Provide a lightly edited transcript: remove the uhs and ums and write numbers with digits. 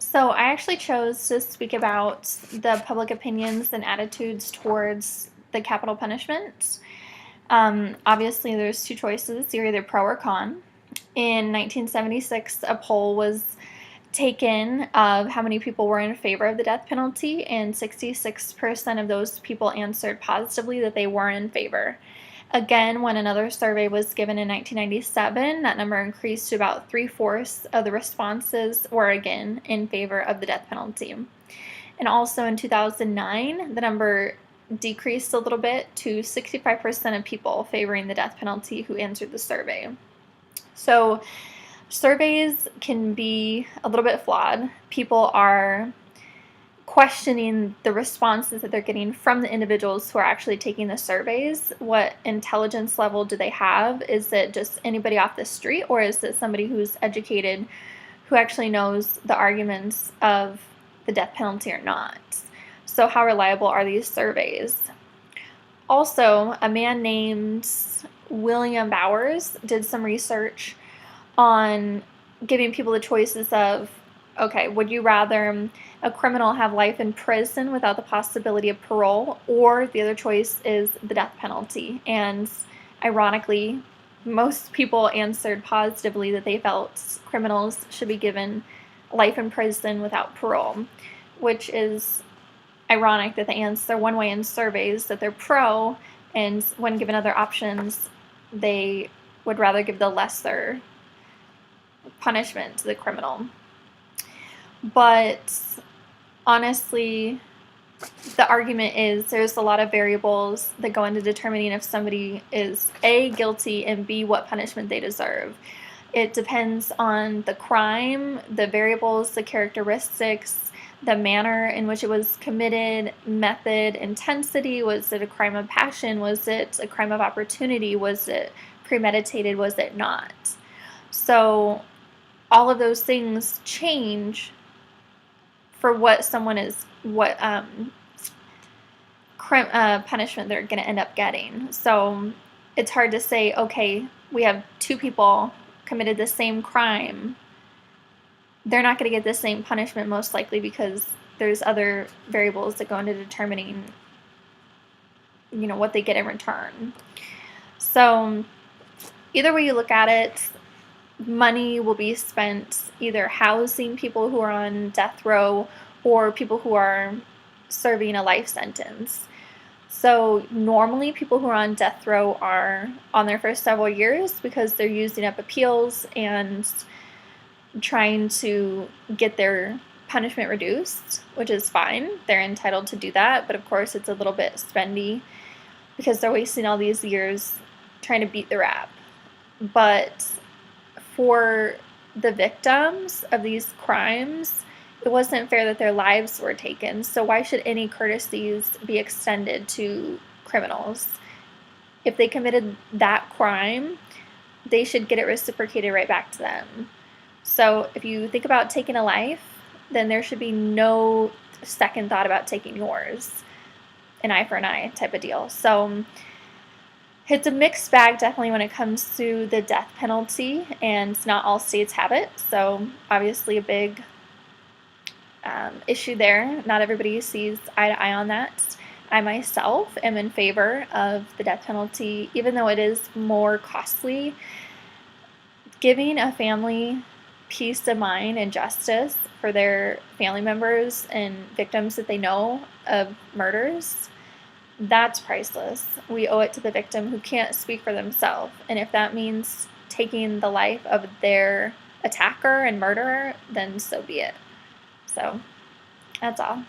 So, I actually chose to speak about the public opinions and attitudes towards the capital punishment. Obviously, there's two choices: you're either pro or con. In 1976, a poll was taken of how many people were in favor of the death penalty, and 66% of those people answered positively that they were in favor. Again, when another survey was given in 1997, that number increased to about three-fourths of the responses were again in favor of the death penalty. And also in 2009, the number decreased a little bit to 65% of people favoring the death penalty who answered the survey. So, surveys can be a little bit flawed. People are questioning the responses that they're getting from the individuals who are actually taking the surveys. What intelligence level do they have? Is it just anybody off the street, or is it somebody who's educated, who actually knows the arguments of the death penalty or not? So how reliable are these surveys? Also, a man named William Bowers did some research on giving people the choices of, okay, would you rather a criminal have life in prison without the possibility of parole, or the other choice is the death penalty? And ironically, most people answered positively that they felt criminals should be given life in prison without parole, which is ironic that they answer one way in surveys that they're pro, and when given other options, they would rather give the lesser punishment to the criminal. But honestly, the argument is there's a lot of variables that go into determining if somebody is A, guilty, and B, what punishment they deserve. It depends on the crime, the variables, the characteristics, the manner in which it was committed, method, intensity. Was it a crime of passion? Was it a crime of opportunity? Was it premeditated? Was it not? So all of those things change for what someone is, what punishment they're going to end up getting. So it's hard to say, okay, we have two people committed the same crime. They're not going to get the same punishment most likely, because there's other variables that go into determining, what they get in return. So either way you look at it, money will be spent either housing people who are on death row or people who are serving a life sentence. So normally people who are on death row are on their first several years because they're using up appeals and trying to get their punishment reduced, which is fine. They're entitled to do that, but of course it's a little bit spendy because they're wasting all these years trying to beat the rap. But for the victims of these crimes, it wasn't fair that their lives were taken. So why should any courtesies be extended to criminals? If they committed that crime, they should get it reciprocated right back to them. So if you think about taking a life, then there should be no second thought about taking yours. An eye for an eye type of deal. So it's a mixed bag, definitely, when it comes to the death penalty, and not all states have it. So obviously a big issue there. Not everybody sees eye to eye on that. I myself am in favor of the death penalty, even though it is more costly. Giving a family peace of mind and justice for their family members and victims that they know of murders, that's priceless. We owe it to the victim who can't speak for themselves. And if that means taking the life of their attacker and murderer, then so be it. So that's all.